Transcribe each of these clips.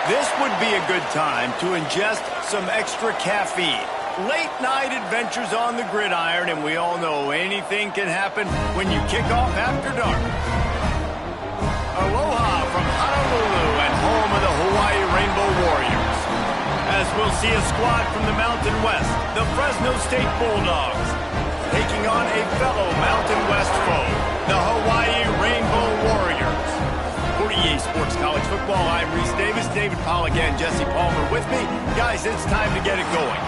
This would be a good time to ingest some extra caffeine. Late night adventures on the gridiron, and we all know anything can happen when you kick off after dark. Aloha from Honolulu and home of the Hawaii Rainbow Warriors. As we'll see a squad from the Mountain West, the Fresno State Bulldogs, taking on a fellow Mountain West foe, the Hawaii Rainbow Warriors. For EA Sports College Football, I'm Reese Davis, David Pollack, and Jesse Palmer with me. Guys, it's time to get it going.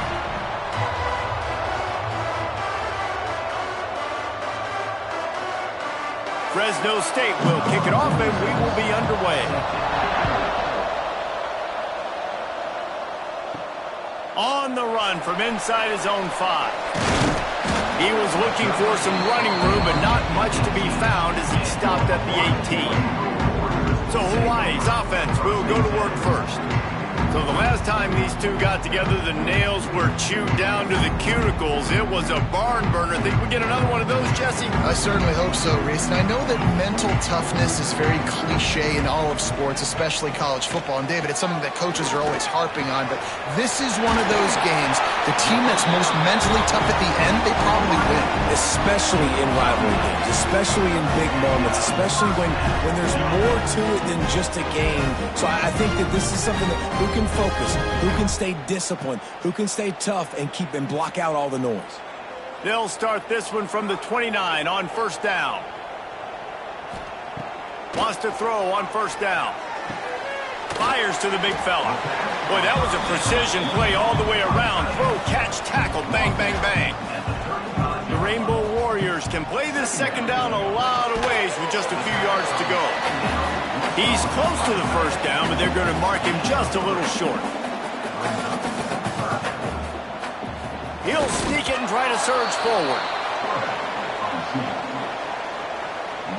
Fresno State will kick it off, and we will be underway. On the run from inside his own 5. He was looking for some running room, but not much to be found as he stopped at the 18. So Hawaii's offense will go to work first. So the last time these two got together, the nails were chewed down to the cuticles. It was a barn burner. Think we get another one of those, Jesse? I certainly hope so, Reese. And I know that mental toughness is very cliche in all of sports, especially college football. And David, it's something that coaches are always harping on. But this is one of those games, the team that's most mentally tough at the end, they probably win. Especially in rivalry games, especially in big moments, especially when there's more to it than just a game. So I think that this is something that who can focus, who can stay disciplined, who can stay tough and block out all the noise. They'll start this one from the 29 on first down. Wants to throw on first down. Fires to the big fella. Boy, that was a precision play all the way around. Throw, catch, tackle, bang, bang, bang. The Rainbow Warriors can play this second down a lot of ways with just a few yards to go. He's close to the first down, but they're going to mark him just a little short. He'll sneak it and try to surge forward.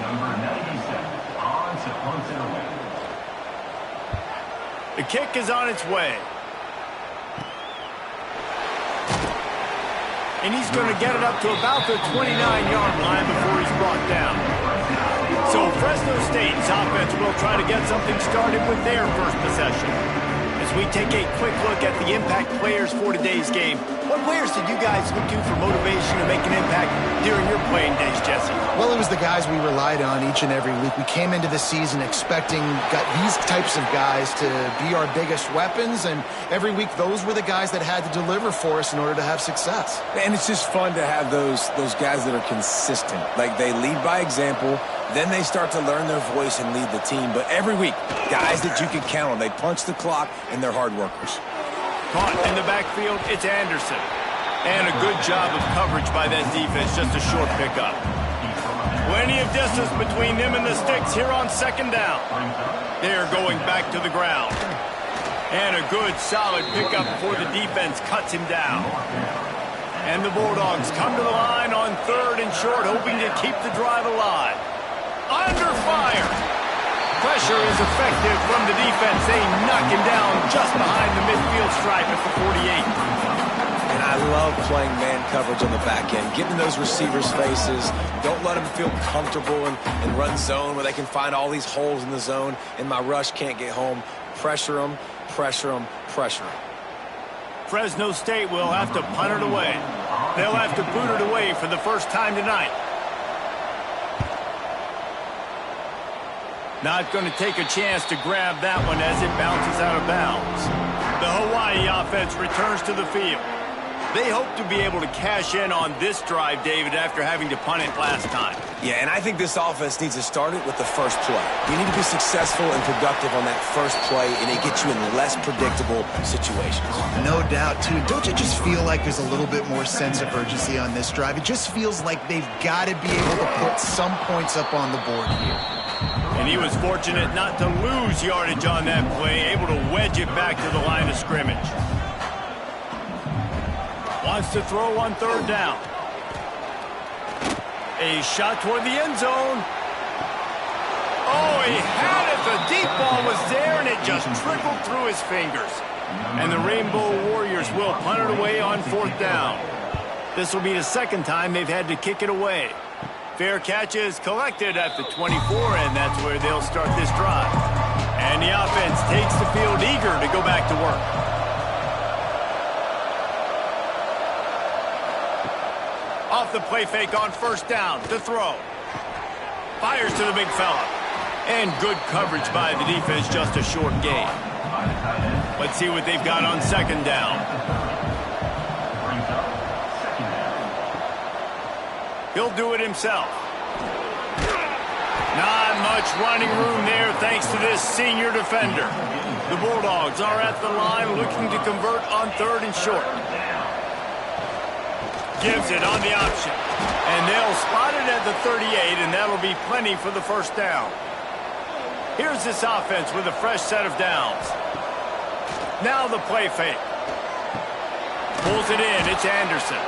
Number 97, on to away. The kick is on its way. And he's going to get it up to about the 29-yard line before he's brought down. So Fresno State's offense will try to get something started with their first possession. As we take a quick look at the impact players for today's game, what players did you guys look to for motivation to make an impact during your playing days, Jesse? Well, it was the guys we relied on each and every week. We came into the season expecting these types of guys to be our biggest weapons, and every week those were the guys that had to deliver for us in order to have success. And it's just fun to have those guys that are consistent. Like, they lead by example, then they start to learn their voice and lead the team. But every week, guys that you can count on, they punch the clock, and they're hard workers. Caught in the backfield, it's Anderson. And a good job of coverage by that defense, just a short pickup. Plenty of distance between them and the sticks here on second down. They're going back to the ground. And a good, solid pickup before the defense cuts him down. And the Bulldogs come to the line on third and short, hoping to keep the drive alive. Under fire. Pressure is effective from the defense. They knock him down just behind the midfield stripe at the 48. And I love playing man coverage on the back end, getting those receivers' faces. Don't let them feel comfortable and run zone where they can find all these holes in the zone and my rush can't get home. Pressure them, pressure them, pressure them. Fresno State will have to punt it away. They'll have to boot it away for the first time tonight. Not going to take a chance to grab that one as it bounces out of bounds. The Hawaii offense returns to the field. They hope to be able to cash in on this drive, David, after having to punt it last time. Yeah, and I think this offense needs to start it with the first play. You need to be successful and productive on that first play, and it gets you in less predictable situations. No doubt, too. Don't you just feel like there's a little bit more sense of urgency on this drive? It just feels like they've got to be able to put some points up on the board here. And he was fortunate not to lose yardage on that play, able to wedge it back to the line of scrimmage. Wants to throw on third down. A shot toward the end zone. Oh, he had it. The deep ball was there, and it just trickled through his fingers. And the Rainbow Warriors will punt it away on fourth down. This will be the second time they've had to kick it away. Fair catch is collected at the 24, and that's where they'll start this drive. And the offense takes the field eager to go back to work. Off the play fake on first down to throw. Fires to the big fella. And good coverage by the defense, just a short gain. Let's see what they've got on second down. He'll do it himself. Not much running room there thanks to this senior defender. The Bulldogs are at the line looking to convert on third and short. Gives it on the option. And they'll spot it at the 38, and that'll be plenty for the first down. Here's this offense with a fresh set of downs. Now the play fake. Pulls it in. It's Anderson.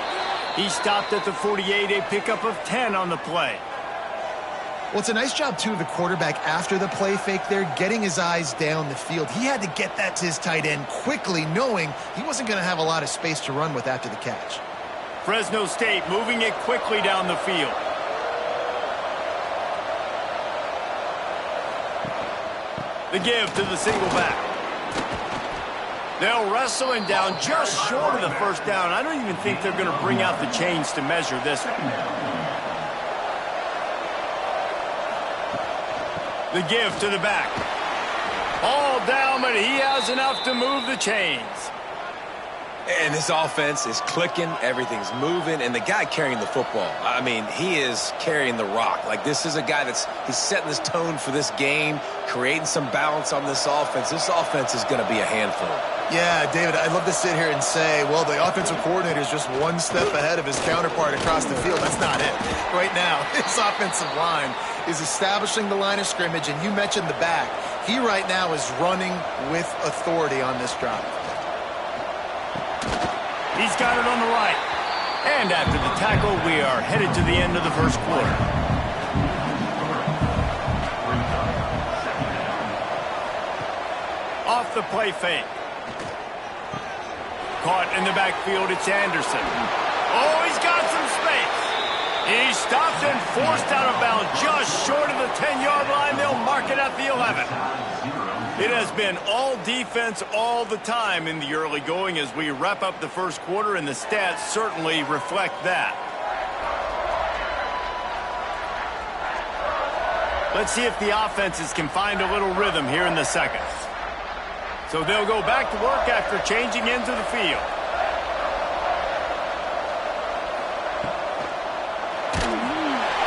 He stopped at the 48, a pickup of 10 on the play. Well, it's a nice job, too, of the quarterback after the play fake there, getting his eyes down the field. He had to get that to his tight end quickly, knowing he wasn't going to have a lot of space to run with after the catch. Fresno State moving it quickly down the field. The give to the single back. They'll wrestle him down just short of the first down. I don't even think they're going to bring out the chains to measure this one. The give to the back. All down, but he has enough to move the chains. And this offense is clicking, everything's moving, and the guy carrying the football, I mean, he is carrying the rock. Like, this is a guy he's setting this tone for this game, creating some balance on this offense. This offense is going to be a handful. Yeah, David, I'd love to sit here and say, well, the offensive coordinator is just one step ahead of his counterpart across the field. That's not it. Right now, his offensive line is establishing the line of scrimmage, and you mentioned the back. He right now is running with authority on this drive. He's got it on the right. And after the tackle, we are headed to the end of the first quarter. Off the play fake. Caught in the backfield, it's Anderson. Oh, he's got some space. He's stopped and forced out of bounds just short of the 10-yard line. They'll mark it at the 11. It has been all defense all the time in the early going as we wrap up the first quarter, and the stats certainly reflect that. Let's see if the offenses can find a little rhythm here in the second. So they'll go back to work after changing into the field.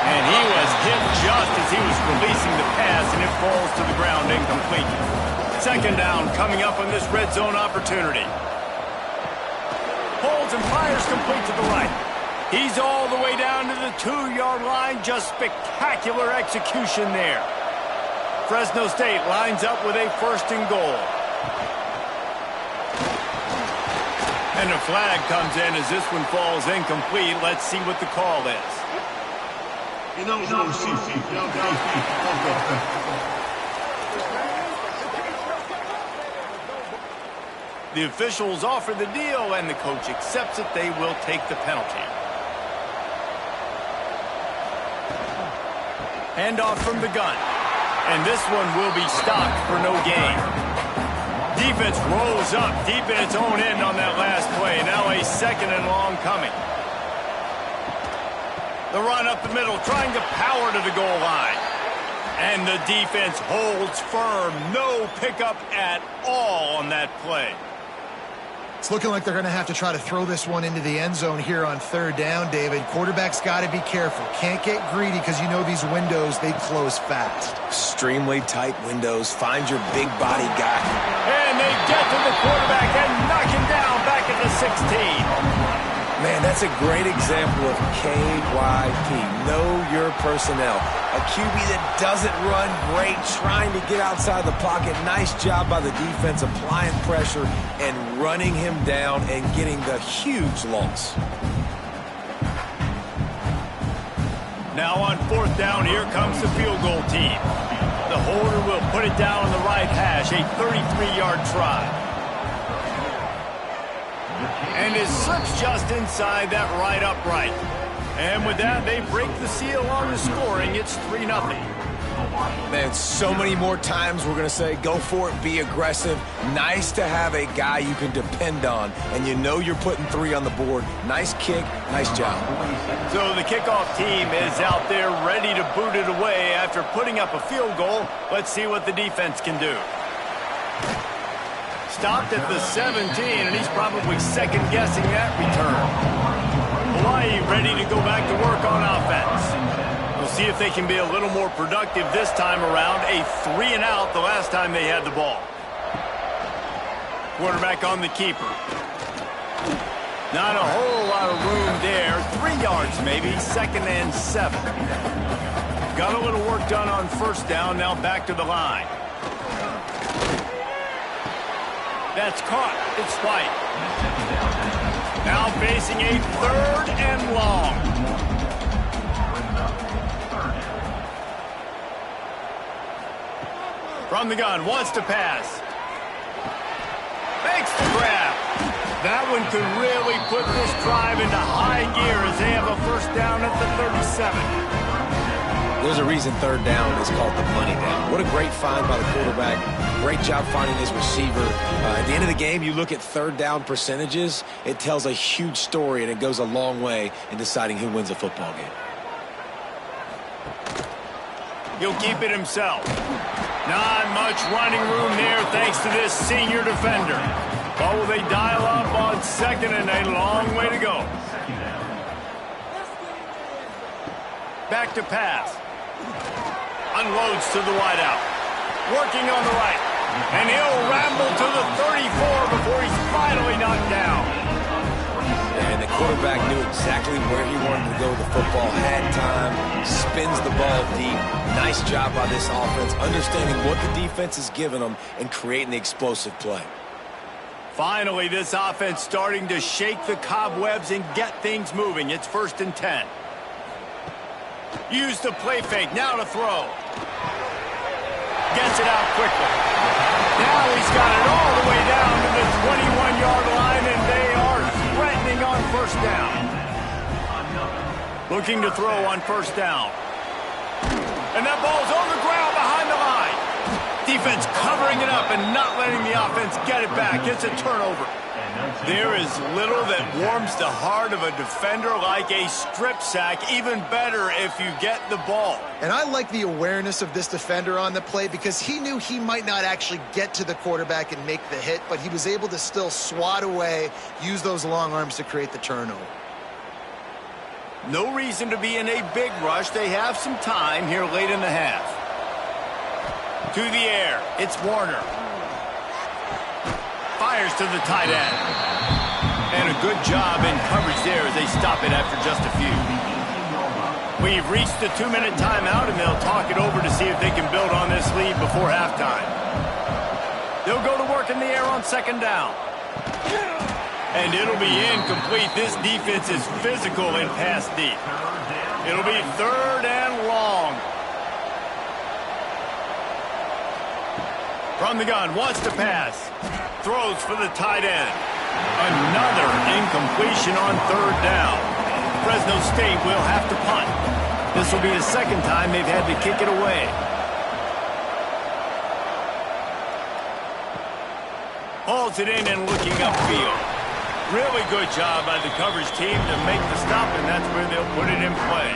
And he was hit just as he was releasing the pass, and it falls to the ground incomplete. Second down coming up on this red zone opportunity. Holds and fires complete to the right. He's all the way down to the 2-yard line. Just spectacular execution there. Fresno State lines up with a first and goal. And a flag comes in as this one falls incomplete. Let's see what the call is. The officials offer the deal, and the coach accepts it. They will take the penalty. Handoff from the gun. And this one will be stopped for no gain. Defense rolls up deep in its own end on that last play. Now a second and long coming. The run up the middle, trying to power to the goal line. And the defense holds firm. No pickup at all on that play. It's looking like they're going to have to try to throw this one into the end zone here on third down, David. Quarterback's got to be careful. Can't get greedy because you know these windows, they close fast. Extremely tight windows. Find your big body guy. And they get to the quarterback and knock him down back at the 16. Man, that's a great example of KYP. Know your personnel. A QB that doesn't run great, trying to get outside the pocket. Nice job by the defense applying pressure and running him down and getting the huge loss. Now on fourth down, here comes the field goal team. The holder will put it down on the right hash, a 33-yard try. And it slips just inside that right upright. And with that, they break the seal on the scoring. It's 3-0. Man, so many more times we're going to say, go for it, be aggressive. Nice to have a guy you can depend on, and you know you're putting 3 on the board. Nice kick, nice job. So the kickoff team is out there ready to boot it away after putting up a field goal. Let's see what the defense can do. Stopped at the 17, and he's probably second-guessing that return. Hawaii ready to go back to work on offense. We'll see if they can be a little more productive this time around. A 3-and-out the last time they had the ball. Quarterback on the keeper. Not a whole lot of room there. 3 yards maybe, 2nd and 7. Got a little work done on first down, now back to the line. That's caught. It's White. Now facing a 3rd and long. From the gun, wants to pass. Makes the grab. That one could really put this drive into high gear as they have a first down at the 37. There's a reason 3rd down is called the money down. What a great find by the quarterback. Great job finding his receiver. At the end of the game, you look at 3rd down percentages. It tells a huge story, and it goes a long way in deciding who wins a football game. He'll keep it himself. Not much running room there thanks to this senior defender. But will they dial up on 2nd and a long way to go? Back to pass. Unloads to the wideout. Working on the right. And he'll ramble to the 34 before he's finally knocked down. And the quarterback knew exactly where he wanted to go with the football, had time, spins the ball deep. Nice job by this offense, understanding what the defense is giving them and creating the explosive play. Finally, this offense starting to shake the cobwebs and get things moving. It's 1st and 10. Use the play fake, now to throw. Gets it out quickly. Now he's got it all the way down to the 21-yard line, and they are threatening on first down. Looking to throw on first down. And that ball's on the ground behind the line. Defense covering it up and not letting the offense get it back. It's a turnover. There is little that warms the heart of a defender like a strip sack. Even better if you get the ball. And I like the awareness of this defender on the play because he knew he might not actually get to the quarterback and make the hit, but he was able to still swat away, use those long arms to create the turnover. No reason to be in a big rush. They have some time here late in the half. To the air. It's Warner. Fires to the tight end. And a good job in coverage there as they stop it after just a few. We've reached the 2-minute timeout, and they'll talk it over to see if they can build on this lead before halftime. They'll go to work in the air on 2nd down. And it'll be incomplete. This defense is physical and pass deep. It'll be 3rd and long. From the gun, wants to pass. Throws for the tight end. Another incompletion on 3rd down. Fresno State will have to punt. This will be the 2nd time they've had to kick it away. Hauls it in and looking upfield. Really good job by the coverage team to make the stop, and that's where they'll put it in play.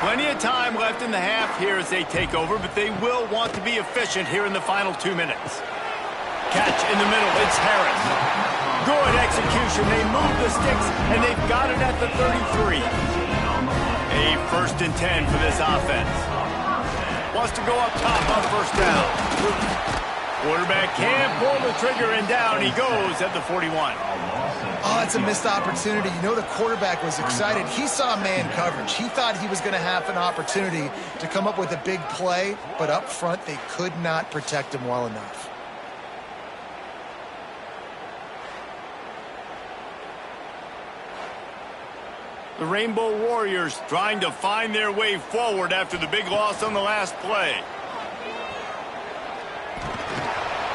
Plenty of time left in the half here as they take over, but they will want to be efficient here in the final 2 minutes. Catch in the middle, it's Harris. Good execution, they move the sticks, and they've got it at the 33. A 1st and 10 for this offense. Wants to go up top on first down. Quarterback can't pull the trigger, and down he goes at the 41. Oh, it's a missed opportunity. You know the quarterback was excited. He saw man coverage. He thought he was going to have an opportunity to come up with a big play, but up front they could not protect him well enough. The Rainbow Warriors trying to find their way forward after the big loss on the last play.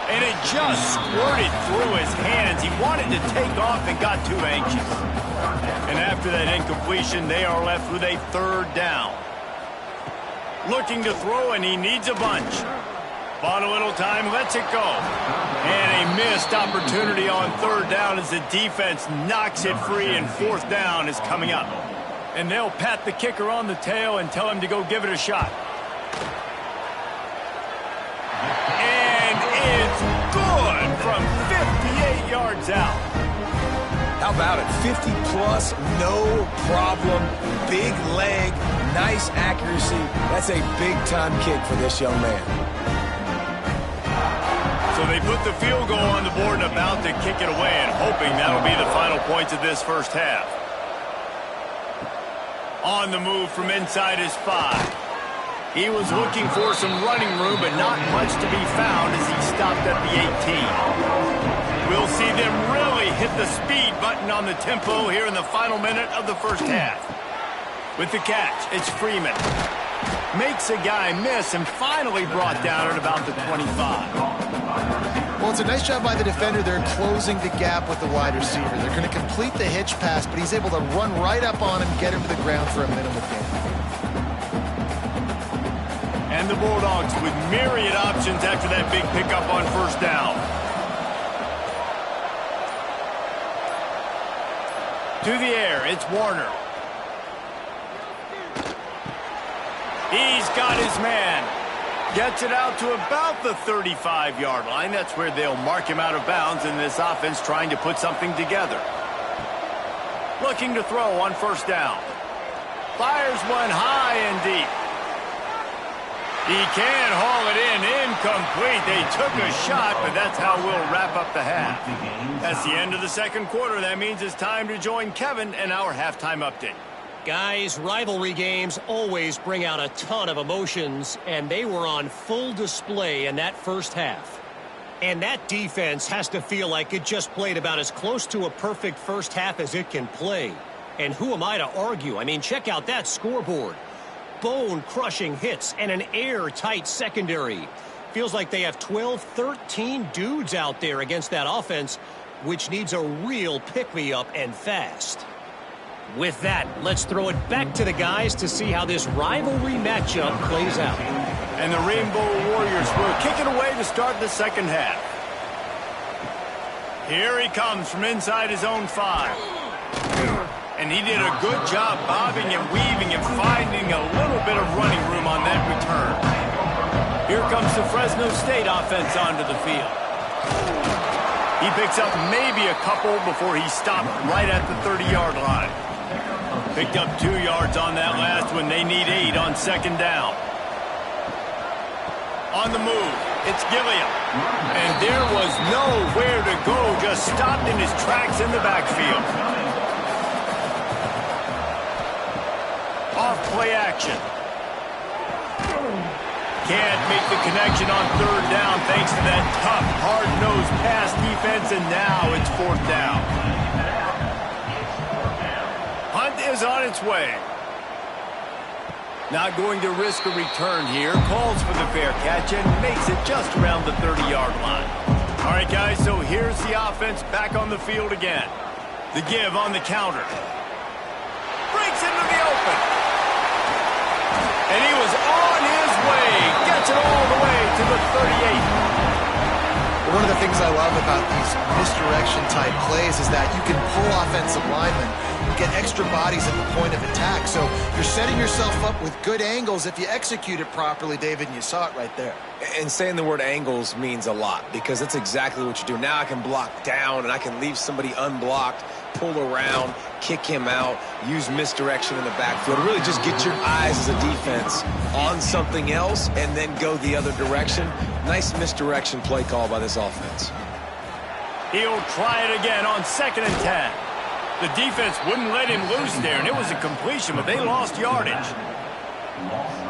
And it just squirted through his hands. He wanted to take off and got too anxious. And after that incompletion, they are left with a 3rd down. Looking to throw, and he needs a bunch. Bought a little time, lets it go. And a missed opportunity on third down as the defense knocks it free, and fourth down is coming up. And they'll pat the kicker on the tail and tell him to go give it a shot. And it's good from 58 yards out. How about it? 50-plus, no problem. Big leg, nice accuracy. That's a big-time kick for this young man. So they put the field goal on the board and about to kick it away, and hoping that'll be the final points of this first half. On the move from inside his 5. He was looking for some running room, but not much to be found as he stopped at the 18. We'll see them really hit the speed button on the tempo here in the final minute of the first half. With the catch, it's Freeman. Makes a guy miss and finally brought down at about the 25. Well, it's a nice job by the defender. They're closing the gap with the wide receiver. They're going to complete the hitch pass, but he's able to run right up on him, get him to the ground for a minimal gain. And the Bulldogs with myriad options after that big pickup on first down. To the air, it's Warner. He's got his man. Gets it out to about the 35-yard line. That's where they'll mark him out of bounds in this offense trying to put something together. Looking to throw on first down. Fires one high and deep. He can haul it in, incomplete. They took a shot, but that's how we'll wrap up the half. That's the end of the second quarter. That means it's time to join Kevin and our halftime update. Guys, rivalry games always bring out a ton of emotions, and they were on full display in that first half. And that defense has to feel like it just played about as close to a perfect first half as it can play. And who am I to argue? I mean, check out that scoreboard. Bone-crushing hits and an airtight secondary. Feels like they have 12, 13 dudes out there against that offense, which needs a real pick-me-up and fast. With that, let's throw it back to the guys to see how this rivalry matchup plays out. And the Rainbow Warriors will kick it away to start the second half. Here he comes from inside his own 5. And he did a good job bobbing and weaving and finding a little bit of running room on that return. Here comes the Fresno State offense onto the field. He picks up maybe a couple before he stopped right at the 30-yard line. Picked up 2 yards on that last one. They need 8 on second down. On the move, it's Gilliam. And there was nowhere to go, just stopped in his tracks in the backfield. Off play action. Can't make the connection on third down thanks to that tough, hard-nosed pass defense, and now it's fourth down. Hunt is on its way. Not going to risk a return here. Calls for the fair catch and makes it just around the 30-yard line. All right, guys, so here's the offense back on the field again. The give on the counter. Breaks into the open. And he was on his way. Gets it all the way to the 38. One of the things I love about these misdirection-type plays is that you can pull offensive linemen and get extra bodies at the point of attack. So you're setting yourself up with good angles if you execute it properly, David, and you saw it right there. And saying the word angles means a lot because that's exactly what you do. Now I can block down and I can leave somebody unblocked, pull around, kick him out, use misdirection in the backfield. Really just get your eyes as a defense on something else and then go the other direction. Nice misdirection play call by this offense. He'll try it again on 2nd and 10. The defense wouldn't let him loose there, and it was a completion, but they lost yardage.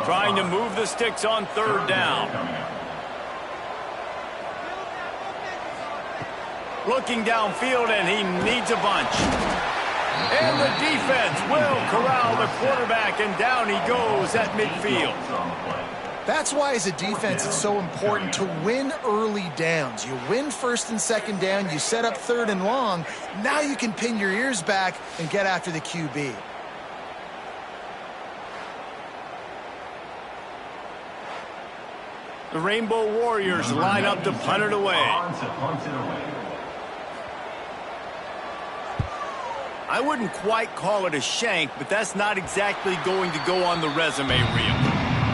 Trying to move the sticks on third down. Looking downfield, and he needs a bunch. And the defense will corral the quarterback, and down he goes at midfield. That's why, as a defense, it's so important to win early downs. You win 1st and 2nd down, you set up 3rd and long. Now you can pin your ears back and get after the QB. The Rainbow Warriors line up to punt it away. I wouldn't quite call it a shank, but that's not exactly going to go on the resume reel.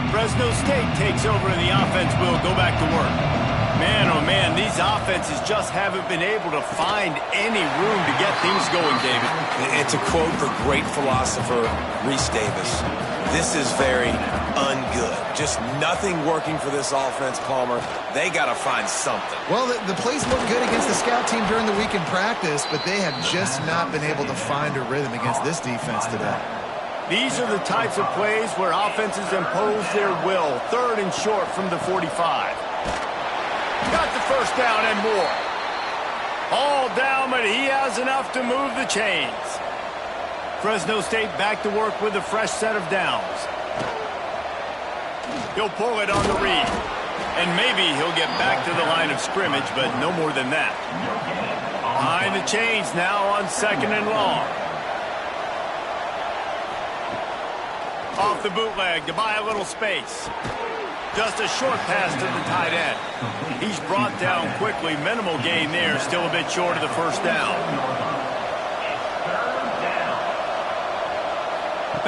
Fresno State takes over and the offense will go back to work. Man, oh man, these offenses just haven't been able to find any room to get things going, David. And to quote the great philosopher, Reese Davis, this is very ungood. Just nothing working for this offense, Palmer. They got to find something. Well, the plays look good against the scout team during the week in practice, but they have just not been able to find a rhythm against this defense today. These are the types of plays where offenses impose their will. 3rd and short from the 45. Got the first down and more. All down, but he has enough to move the chains. Fresno State back to work with a fresh set of downs. He'll pull it on the read. And maybe he'll get back to the line of scrimmage, but no more than that. Behind the chains now on 2nd and long. Off the bootleg to buy a little space. Just a short pass to the tight end. He's brought down quickly. Minimal gain there. Still a bit short of the first down.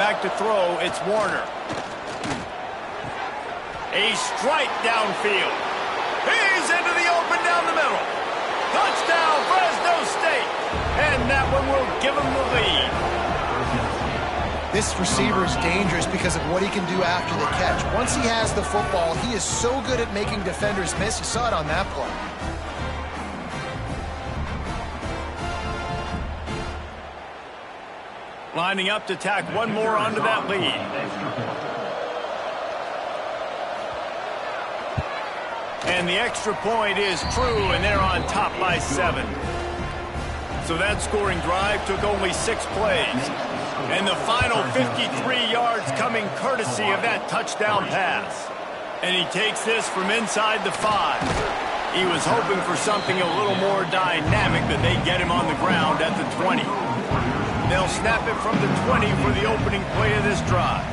Back to throw. It's Warner. A strike downfield. He's into the open down the middle. Touchdown, Fresno State. And that one will give him the lead. This receiver is dangerous because of what he can do after the catch. Once he has the football, he is so good at making defenders miss. You saw it on that play. Lining up to tack one more onto that lead. And the extra point is true, and they're on top by 7. So that scoring drive took only 6 plays. And the final 53 yards coming courtesy of that touchdown pass. And he takes this from inside the 5. He was hoping for something a little more dynamic, but they get him on the ground at the 20. They'll snap it from the 20 for the opening play of this drive.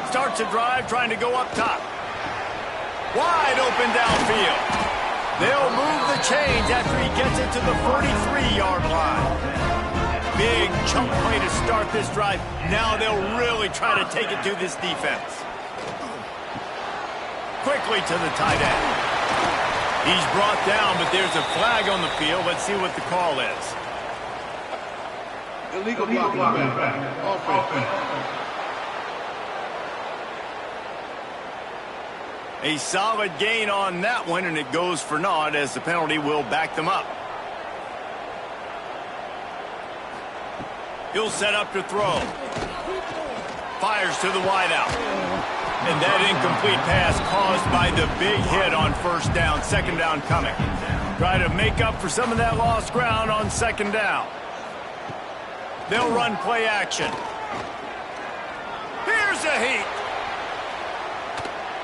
Starts a drive trying to go up top. Wide open downfield. They'll move the chains after he gets it to the 43-yard line. Big chunk play to start this drive. Now they'll really try to take it to this defense. Quickly to the tight end. He's brought down, but there's a flag on the field. Let's see what the call is. Illegal blocking. Offense. A solid gain on that one, and it goes for naught as the penalty will back them up. He'll set up to throw. Fires to the wideout. And that incomplete pass caused by the big hit on first down. 2nd down coming. Try to make up for some of that lost ground on 2nd down. They'll run play action. Here's a heat.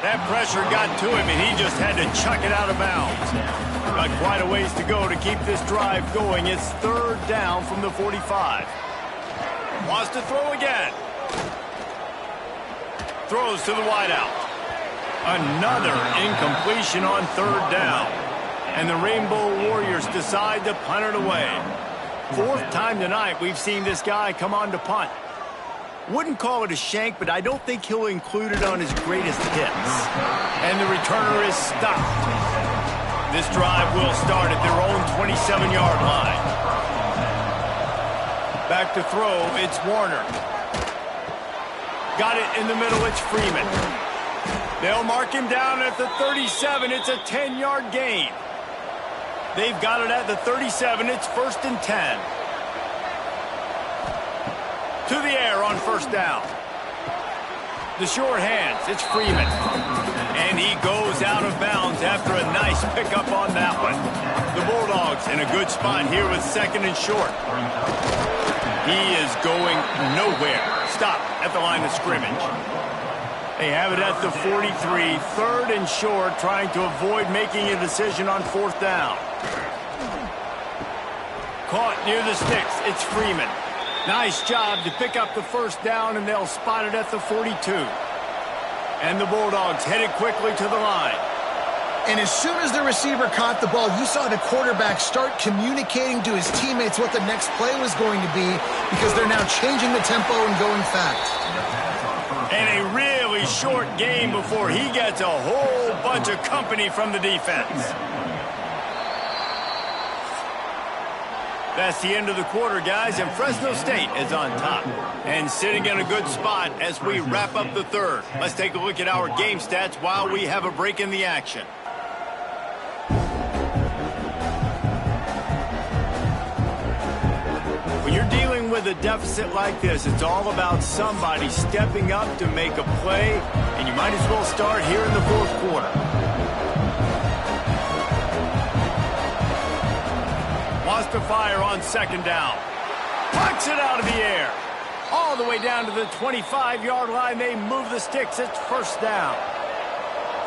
That pressure got to him, and he just had to chuck it out of bounds. Got quite a ways to go to keep this drive going. It's 3rd down from the 45. Wants to throw again. Throws to the wideout. Another incompletion on 3rd down. And the Rainbow Warriors decide to punt it away. 4th time tonight we've seen this guy come on to punt. Wouldn't call it a shank, but I don't think he'll include it on his greatest hits. And the returner is stopped. This drive will start at their own 27-yard line. Back to throw, it's Warner. Got it in the middle, it's Freeman. They'll mark him down at the 37. It's a 10-yard gain. They've got it at the 37. It's 1st and 10. To the air on 1st down. The short hands, it's Freeman. And he goes out of bounds after a nice pickup on that one. The Bulldogs in a good spot here with 2nd and short. He is going nowhere. Stop at the line of scrimmage. They have it at the 43, 3rd and short, trying to avoid making a decision on 4th down. Caught near the sticks, it's Freeman. Nice job to pick up the 1st down, and they'll spot it at the 42. And the Bulldogs headed quickly to the line. And as soon as the receiver caught the ball, you saw the quarterback start communicating to his teammates what the next play was going to be because they're now changing the tempo and going fast. And a really short game before he gets a whole bunch of company from the defense. That's the end of the quarter, guys, and Fresno State is on top. And sitting in a good spot as we wrap up the third. Let's take a look at our game stats while we have a break in the action. When you're dealing with a deficit like this, it's all about somebody stepping up to make a play, and you might as well start here in the fourth quarter. Wants to fire on second down. Pucks it out of the air. All the way down to the 25-yard line. They move the sticks. It's first down.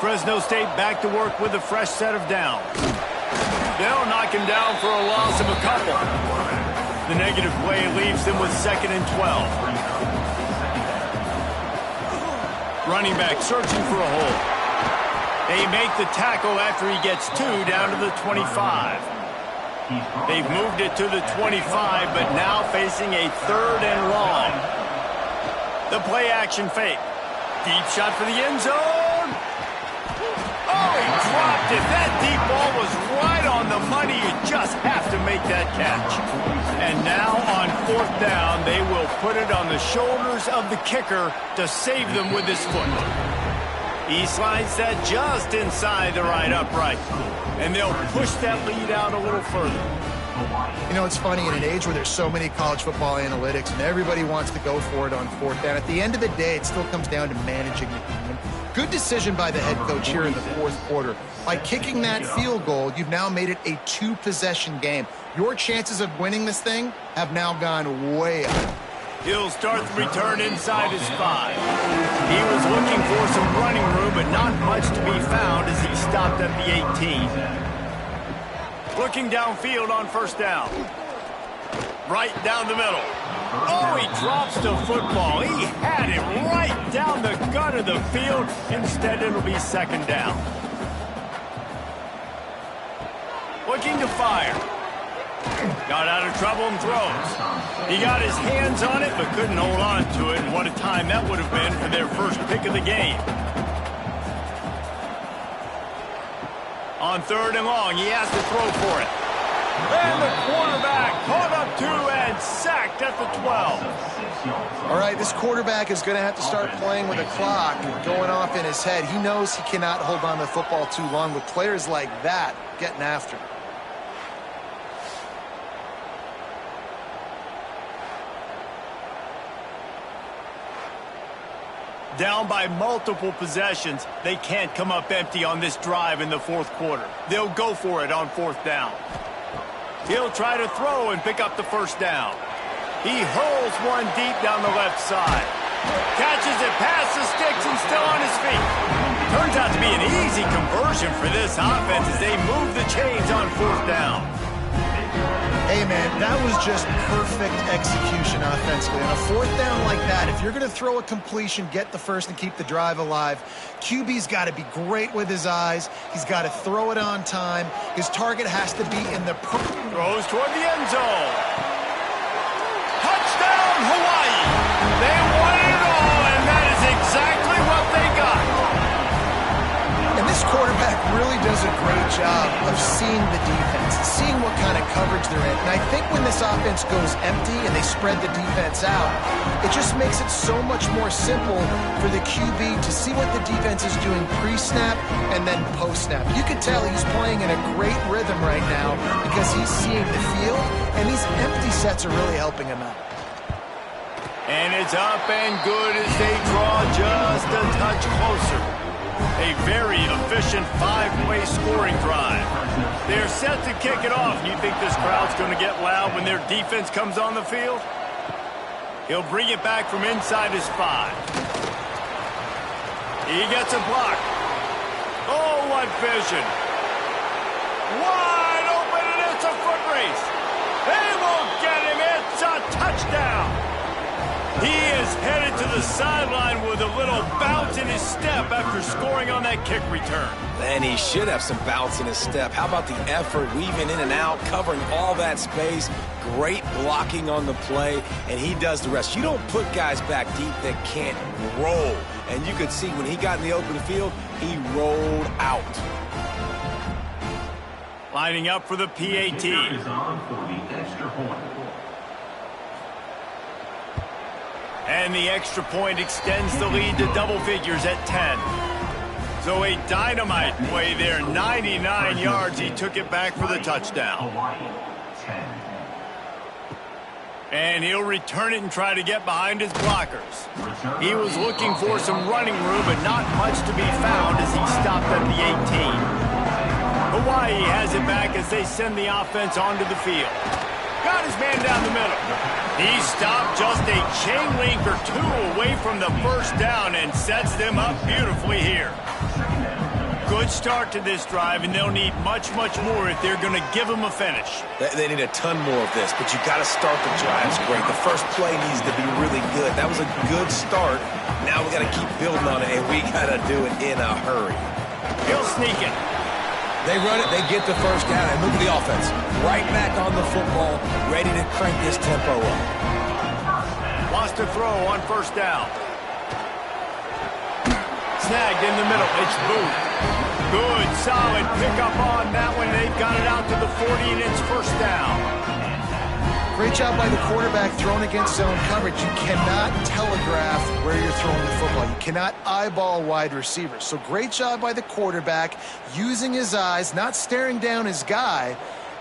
Fresno State back to work with a fresh set of downs. They'll knock him down for a loss of a couple. The negative play leaves them with 2nd and 12. Running back searching for a hole. They make the tackle after he gets 2 down to the 25. They've moved it to the 25, but now facing a 3rd and long. The play action fake. Deep shot for the end zone. Oh, he dropped it. That deep ball was right on the money. You just have to make that catch. And now on 4th down, they will put it on the shoulders of the kicker to save them with his foot. He slides that just inside the right upright. And they'll push that lead out a little further. You know, it's funny, in an age where there's so many college football analytics and everybody wants to go for it on 4th down, at the end of the day, it still comes down to managing the game. Good decision by the head coach here in the 4th quarter. By kicking that field goal, you've now made it a 2-possession game. Your chances of winning this thing have now gone way up. He'll start the return inside his 5. He was looking for some running room, but not much to be found as he stopped at the 18. Looking downfield on 1st down. Right down the middle. Oh, he drops the football. He had it right down the gut of the field. Instead, it'll be 2nd down. Looking to fire. Got out of trouble and throws. He got his hands on it, but couldn't hold on to it. And what a time that would have been for their first pick of the game. On 3rd and long, he has to throw for it. And the quarterback caught up to and sacked at the 12. All right, this quarterback is going to have to start playing with a clock going off in his head. He knows he cannot hold on to the football too long with players like that getting after him. Down by multiple possessions, they can't come up empty on this drive in the 4th quarter. They'll go for it on 4th down. He'll try to throw and pick up the 1st down. He hurls one deep down the left side. Catches it past the sticks and still on his feet. Turns out to be an easy conversion for this offense as they move the chains on 4th down. Hey, man, that was just perfect execution offensively. On a 4th down like that, if you're going to throw a completion, get the first and keep the drive alive, QB's got to be great with his eyes. He's got to throw it on time. His target has to be in the... Throws toward the end zone. Touchdown, Hawaii! They won it all, and that is exactly what they got. And this quarterback really does a great job of seeing the defense, seeing what kind of coverage they're in. And I think when this offense goes empty and they spread the defense out, it just makes it so much more simple for the QB to see what the defense is doing pre-snap and then post-snap. You can tell he's playing in a great rhythm right now because he's seeing the field, and these empty sets are really helping him out. And it's up and good as they draw just a touch closer. A very efficient 5-play scoring drive. They're set to kick it off. You think this crowd's going to get loud when their defense comes on the field? He'll bring it back from inside his 5. He gets a block. Oh, what vision. Wide open, and it's a foot race. They won't get him. It's a touchdown. He is headed to the sideline with a little bounce in his step after scoring on that kick return. And he should have some bounce in his step. How about the effort, weaving in and out, covering all that space, great blocking on the play, and he does the rest. You don't put guys back deep that can't roll. And you could see when he got in the open field, he rolled out. Lining up for the PAT. Is on for the extra point. And the extra point extends the lead to double figures at 10. So a dynamite play there, 99 yards. He took it back for the touchdown. And he'll return it and try to get behind his blockers. He was looking for some running room, but not much to be found as he stopped at the 18. Hawaii has it back as they send the offense onto the field. Got his man down the middle. He stopped just a chain link or two away from the first down and sets them up beautifully here. Good start to this drive, and they'll need much, much more if they're going to give them a finish. They need a ton more of this, but you got to start the drives great. The first play needs to be really good. That was a good start. Now we got to keep building on it, and we got to do it in a hurry. He'll sneak it. They run it, they get the first down, and look at the offense. Right back on the football, ready to crank this tempo up. Wants to throw on first down. Snagged in the middle. It's Booth. Good, solid pickup on that one. They've got it out to the 40, and it's first down. Great job by the quarterback throwing against zone coverage. You cannot telegraph where you're throwing the football. You cannot eyeball wide receivers. So great job by the quarterback using his eyes, not staring down his guy,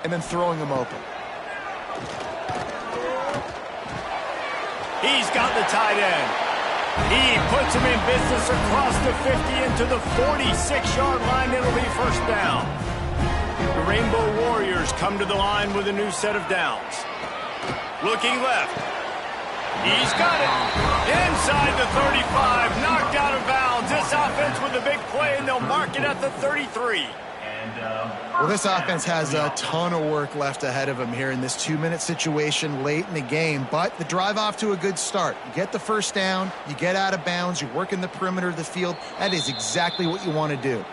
and then throwing him open. He's got the tight end. He puts him in business across the 50 into the 46-yard line. It'll be first down. The Rainbow Warriors come to the line with a new set of downs. Looking left. He's got it. Inside the 35. Knocked out of bounds. This offense with a big play, and they'll mark it at the 33. Well, this offense has a ton of work left ahead of them here in this 2-minute situation late in the game, but the drive off to a good start. You get the first down, you get out of bounds, you work in the perimeter of the field. That is exactly what you want to do.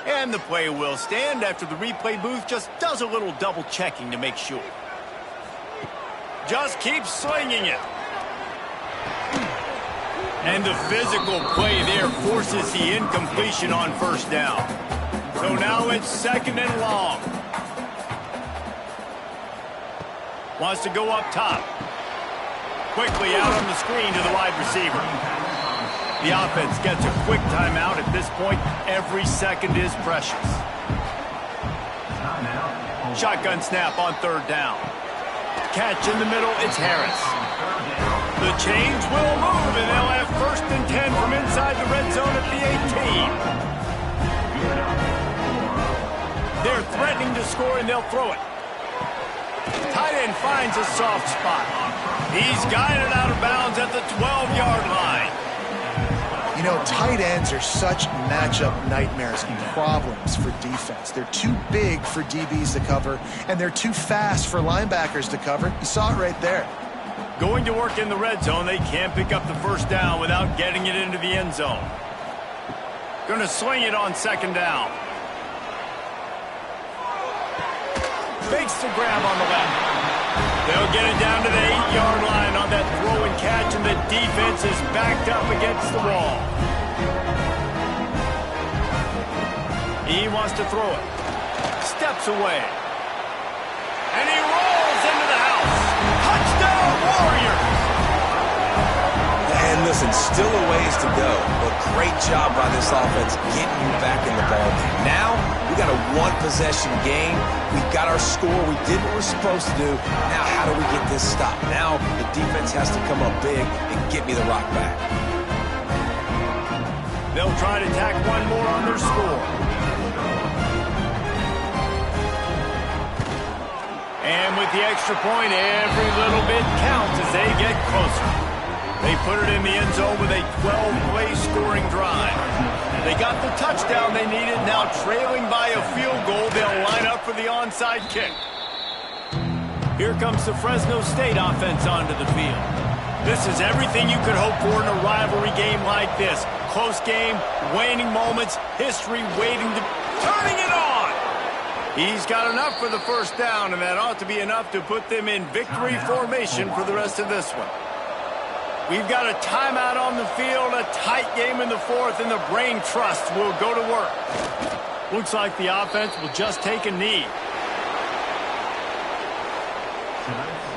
And the play will stand after the replay booth just does a little double checking to make sure. Just keep slinging it. And the physical play there forces the incompletion on first down. So now it's second and long. Wants to go up top. Quickly out on the screen to the wide receiver. The offense gets a quick timeout. At this point, every second is precious. Shotgun snap on third down. Catch in the middle, it's Harris. The chains will move, and they'll have first and 10 from inside the red zone at the 18. They're threatening to score, and they'll throw it. Tight end finds a soft spot. He's guided out of bounds at the 12-yard line. You know, tight ends are such matchup nightmares and problems for defense. They're too big for DBs to cover, and they're too fast for linebackers to cover. You saw it right there. Going to work in the red zone, they can't pick up the first down without getting it into the end zone. Going to swing it on second down. Fakes the grab on the left. They'll get it down to the 8-yard line on that throw and catch, and the defense is backed up against the wall. He wants to throw it. Steps away. And he rolls into the house. Touchdown, Warriors! And listen, still a ways to go, but great job by this offense getting you back in the ballgame. Now, we got a one-possession game. We've got our score. We did what we're supposed to do. Now, how do we get this stopped? Now, the defense has to come up big and get me the rock back. They'll try to tack one more on their score. And with the extra point, every little bit counts as they get closer. They put it in the end zone with a 12-play scoring drive. They got the touchdown they needed. Now trailing by a field goal, they'll line up for the onside kick. Here comes the Fresno State offense onto the field. This is everything you could hope for in a rivalry game like this. Close game, waning moments, history waiting to... Turning it on! He's got enough for the first down, and that ought to be enough to put them in victory formation for the rest of this one. We've got a timeout on the field, a tight game in the fourth, and the brain trust will go to work. Looks like the offense will just take a knee. Tonight's